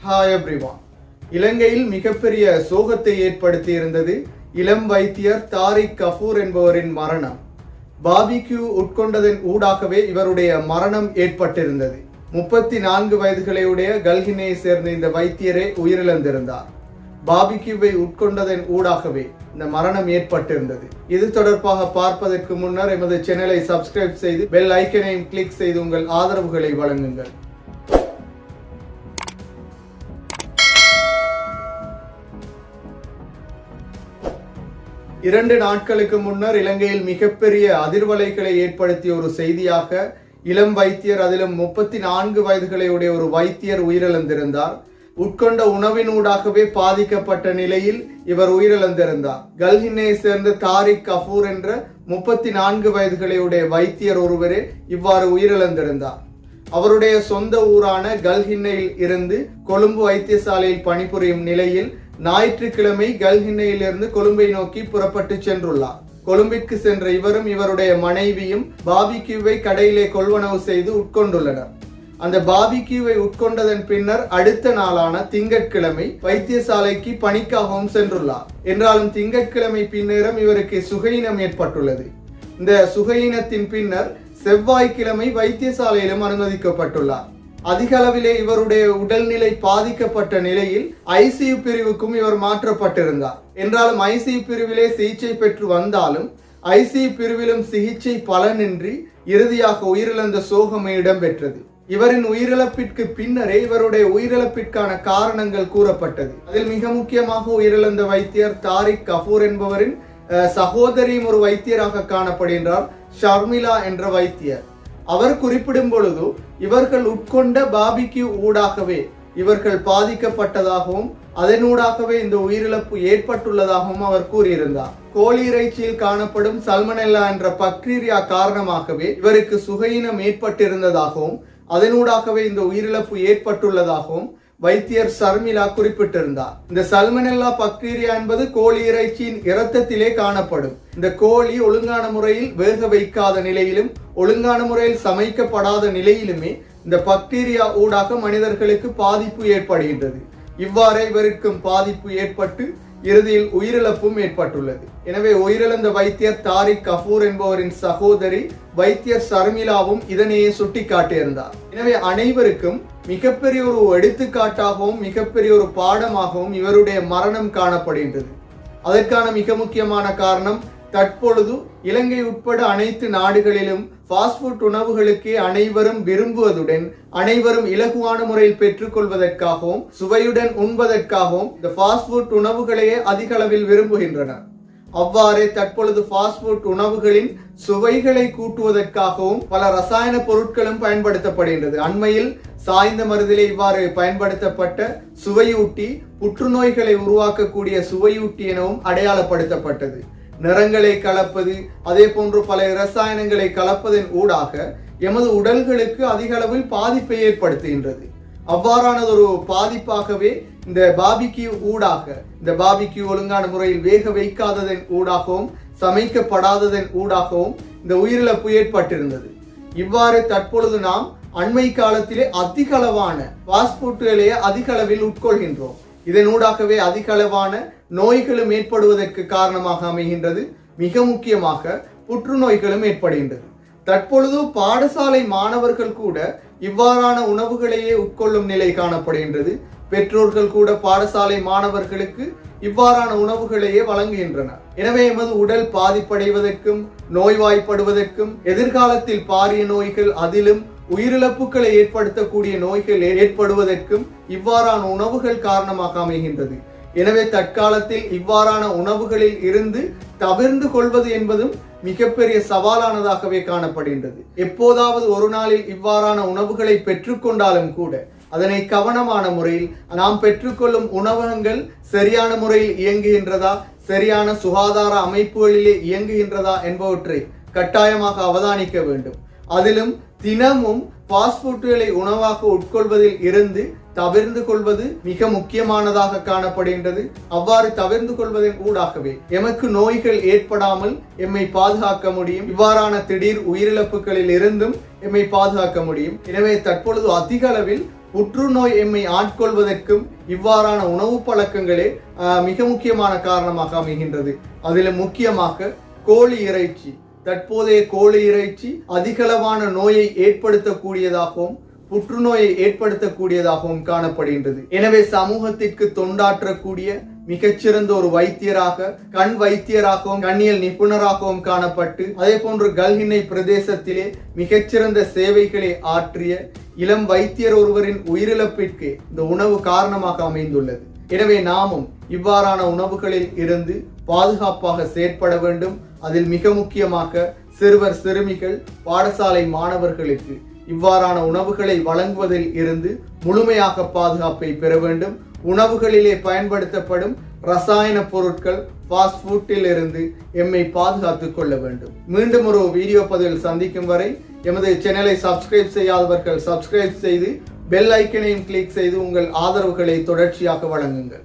Hi everyone. இலங்கையில் மிகப்பெரிய சோகத்தை ஏற்படுத்தி இருந்தது இளம் வைத்தியர் தாரிக் கஃபூர் என்பவரின் மரணம். பார்பிக்யூ உட்கொண்டதன் ஊடாகவே இவருடைய மரணம் ஏற்பட்டிருந்தது. 34 வயதுகளையுடைய கல்ஹின்னையை சேர்ந்த இந்த வைத்தியரே உயிரிழந்திருந்தார். பார்பிக்யூவை உட்கொண்டதன் ஊடாகவே இந்த மரணம் ஏற்பட்டிருந்தது. இது தொடர்பாக பார்ப்பதற்கு முன்னர் எமது சேனலை சப்ஸ்கிரைப் செய்து பெல் ஐக்கனையும் கிளிக் செய்து உங்கள் ஆதரவுகளை வழங்குங்கள். 2 நாட்களுக்கு முன்னர் இலங்கையில் மிகப்பெரிய அதிர்வலைகளை ஏற்படுத்திய ஒரு செய்தியாக இளம் வைத்தியர், அதிலும் 34 வயதுகளையுடைய ஒரு வைத்தியர் உயிரிழந்திருந்தார். உட்கொண்ட உணவினூடாகவே பாதிக்கப்பட்ட நிலையில் இவர் உயிரிழந்திருந்தார். கல்ஹின்னையை சேர்ந்த தாரிக் கஃபூர் என்ற 34 வயதுகளையுடைய வைத்தியர் ஒருவரே இவ்வாறு உயிரிழந்திருந்தார். அவருடைய சொந்த ஊரான கல்ஹின்னையில் இருந்து கொழும்பு வைத்தியசாலையில் பணிபுரியும் நிலையில் ஞாயிற்றுக்கிழமை கல்ஹின்னையிலிருந்து கொழும்பை நோக்கி புறப்பட்டு சென்றுள்ளார். கொழும்பிற்கு சென்ற இவரும் இவருடைய மனைவியும் பார்பிக்யூவை கடையிலே கொள்வனவு செய்து உட்கொண்டுள்ளனர். அந்த பார்பிக்யூவை உட்கொண்டதன் பின்னர் அடுத்த நாளான திங்கட்கிழமை வைத்தியசாலைக்கு பணிக்காகவும் சென்றுள்ளார். என்றாலும் திங்கட்கிழமை பின்னரும் இவருக்கு சுகையினம் ஏற்பட்டுள்ளது. இந்த சுகையினத்தின் பின்னர் செவ்வாய்க்கிழமை வைத்தியசாலையிலும் அனுமதிக்கப்பட்டுள்ளார். அதிக அளவிலே இவருடைய உடல்நிலை பாதிக்கப்பட்ட நிலையில் ஐசியு பிரிவுக்கும் இவர் மாற்றப்பட்டிருந்தார். என்றாலும் ஐசியு பிரிவிலே சிகிச்சை பெற்று வந்தாலும் ஐசியு பிரிவிலும் சிகிச்சை பலனின்றி இறுதியாக உயிரிழந்த சோகமே இடம்பெற்றது. இவரின் உயிரிழப்பிற்கு பின்னரே இவருடைய உயிரிழப்பிற்கான காரணங்கள் கூறப்பட்டது. அதில் மிக முக்கியமாக உயிரிழந்த வைத்தியர் தாரிக் கஃபூர் என்பவரின் சகோதரியும் ஒரு வைத்தியராக காணப்படுகின்றார், ஷர்மிளா என்ற வைத்தியர். அவர் குறிப்பிடும் பொழுது இவர்கள் உட்கொண்ட பார்பிக்யூ ஊடாகவே இவர்கள் பாதிக்கப்பட்டதாகவும் அதனூடாகவே இந்த உயிரிழப்பு ஏற்பட்டுள்ளதாகவும் அவர் கூறியிருந்தார். கோழி இறைச்சியில் காணப்படும் சல்மனெல்லா என்ற பாக்டீரியா காரணமாகவே இவருக்கு சுகையினம் ஏற்பட்டிருந்ததாகவும் அதனூடாகவே இந்த உயிரிழப்பு ஏற்பட்டுள்ளதாகவும் வைத்தியர் ஷர்மிளா குறிப்பிட்டிருந்தார். இந்த சல்மனெல்லா பாக்டீரியா என்பது கோழி இறைச்சியின் இரத்தத்திலே காணப்படும். இந்த கோழி ஒழுங்கான முறையில் வேக வைக்காத நிலையிலும் ஒழுங்கான முறையில் சமைக்கப்படாத நிலையிலுமே இந்த பாக்டீரியா ஊடாக மனிதர்களுக்கு பாதிப்பு ஏற்படுகின்றது. இவ்வாறே இவருக்கும் பாதிப்பு ஏற்பட்டு இறுதியில் உயிரிழப்பும் ஏற்பட்டுள்ளது. எனவே உயிரிழந்த வைத்தியர் தாரிக் கஃபூர் என்பவரின் சகோதரி வைத்தியர் ஷர்மிளாவும் இதனையே சுட்டிக்காட்டியிருந்தார். எனவே அனைவருக்கும் மிகப்பெரிய ஒரு எடுத்துக்காட்டாகவும் மிகப்பெரிய ஒரு பாடமாகவும் இவருடைய மரணம் காணப்படுகின்றது. அதற்கான மிக முக்கியமான காரணம், தற்பொழுது இலங்கை உட்பட அனைத்து நாடுகளிலும் ஃபாஸ்ட் ஃபுட் உணவுகளுக்கு அனைவரும் விரும்புவதுடன் அனைவரும் இலகுவான முறையில் பெற்றுக்கொள்வதற்காகவும் சுவையுடன் உண்பதற்காகவும் இந்த ஃபாஸ்ட் ஃபுட் உணவுகளையே அதிக அளவில் விரும்புகின்றனர். அவ்வாறே தற்பொழுது ஃபாஸ்ட் ஃபுட் உணவுகளின் சுவைகளை கூட்டுவதற்காகவும் பல ரசாயன பொருட்களும் பயன்படுத்தப்படுகின்றது. அண்மையில் சாய்ந்த மருந்திலே இவ்வாறு பயன்படுத்தப்பட்ட சுவையூட்டி புற்றுநோய்களை உருவாக்கக்கூடிய சுவையூட்டி எனவும் அடையாளப்படுத்தப்பட்டது. நிறங்களை கலப்பது, அதே போன்று பல ரசாயனங்களை கலப்பதன் ஊடாக எமது உடல்களுக்கு அதிக அளவில் பாதிப்பை ஏற்படுத்துகின்றது. அவ்வாறானதொரு பாதிப்பாகவே இந்த பார்பிக்யூ ஊடாக, இந்த பார்பிக்யூ ஒழுங்கான முறையில் வேக வைக்காததன் ஊடாகவும் சமைக்கப்படாததன் ஊடாகவும் இந்த உயிரிழப்பு ஏற்பட்டிருந்தது. இவ்வாறு தற்பொழுது நாம் அண்மை காலத்திலே அதிக அளவான ஃபாஸ்ட் ஃபுட்களையே அதிக அளவில் உட்கொள்கின்றோம். இதனூடாகவே அதிக அளவான நோய்களும் ஏற்படுவதற்கு காரணமாக அமைகின்றது. மிக முக்கியமாக புற்றுநோய்களும் ஏற்படுகின்றது. தற்பொழுது பாடசாலை மாணவர்கள் கூட இவ்வாறான உணவுகளையே உட்கொள்ளும் நிலை காணப்படுகின்றது. பெற்றோர்கள் கூட பாடசாலை மாணவர்களுக்கு இவ்வாறான உணவுகளையே வழங்குகின்றனர். எனவே எமது உடல் பாதிப்படைவதற்கும் நோய்வாய்ப்படுவதற்கும் எதிர்காலத்தில் பாரிய நோய்கள், அதிலும் உயிரிழப்புகளை ஏற்படுத்தக்கூடிய நோய்கள் ஏற்படுவதற்கும் இவ்வாறான உணவுகள் காரணமாக அமைகின்றது. எனவே தற்காலத்தில் இவ்வாறான உணவுகளில் இருந்து தவிர்ந்து கொள்வது என்பதும் மிகப்பெரிய சவாலானதாகவே காணப்படுகின்றது. எப்போதாவது ஒரு நாளில் இவ்வாறான உணவுகளை பெற்றுக்கொண்டாலும் கூட அதனை கவனமான முறையில் நாம் பெற்றுக்கொள்ளும் உணவகங்கள் சரியான முறையில் இயங்குகின்றதா, சரியான சுகாதார அமைப்புகளிலே இயங்குகின்றதா என்பவற்றை கட்டாயமாக அவதானிக்க வேண்டும். அதிலும் தினமும் ஃபாஸ்ட் ஃபுட்களை உணவாக உட்கொள்வதில் இருந்து தவிர்ந்து கொள்வது மிக முக்கியமானதாக காணப்படுகின்றது. அவ்வாறு தவிர்ந்து கொள்வதன் ஊடாகவே எமக்கு நோய்கள் ஏற்படாமல் எம்மை பாதுகாக்க முடியும். இவ்வாறான திடீர் உயிரிழப்புகளில் இருந்தும் எம்மை பாதுகாக்க முடியும். எனவே தற்பொழுது அதிக அளவில் புற்றுநோய் எம்மை ஆட்கொள்வதற்கும் இவ்வாறான உணவு பழக்கங்களே மிக முக்கியமான காரணமாக அமைகின்றது. அதிலும் முக்கியமாக கோழி இறைச்சி. தற்போதைய கோழி இறைச்சி அதிகளவான நோயை ஏற்படுத்தக்கூடியதாகவும் புற்றுநோயை ஏற்படுத்தக்கூடியதாகவும் காணப்படுகின்றது. எனவே சமூகத்திற்கு தொண்டாற்றக்கூடிய மிகச்சிறந்த ஒரு வைத்தியராக, கண் வைத்தியராகவும் கண்ணியல் நிபுணராகவும் காணப்பட்டு, அதே போன்று கல்ஹின்னை பிரதேசத்திலே மிகச்சிறந்த சேவைகளை ஆற்றிய இளம் வைத்தியர் ஒருவரின் உயிரிழப்பிற்கு இந்த உணவு காரணமாக அமைந்துள்ளது. எனவே நாமும் இவ்வாறான உணவுகளில் இருந்து பாதுகாப்பாக செயற்பட வேண்டும். அதில் மிக முக்கியமாக சிறுவர் சிறுமிகள் பாடசாலை மாணவர்களுக்கு இவ்வாறான உணவுகளை வழங்குவதில் இருந்து முழுமையாக பாதுகாப்பை பெற வேண்டும். உணவுகளிலே பயன்படுத்தப்படும் ரசாயன பொருட்கள், ஃபாஸ்ட் ஃபுட்டில் இருந்து எம்மை பாதுகாத்துக் கொள்ள வேண்டும். மீண்டும் ஒரு வீடியோ பதிவில் சந்திக்கும் வரை எமது சேனலை சப்ஸ்கிரைப் செய்யாதவர்கள் சப்ஸ்கிரைப் செய்து பெல் ஐக்கனையும் கிளிக் செய்து உங்கள் ஆதரவுகளை தொடர்ச்சியாக வழங்குங்கள்.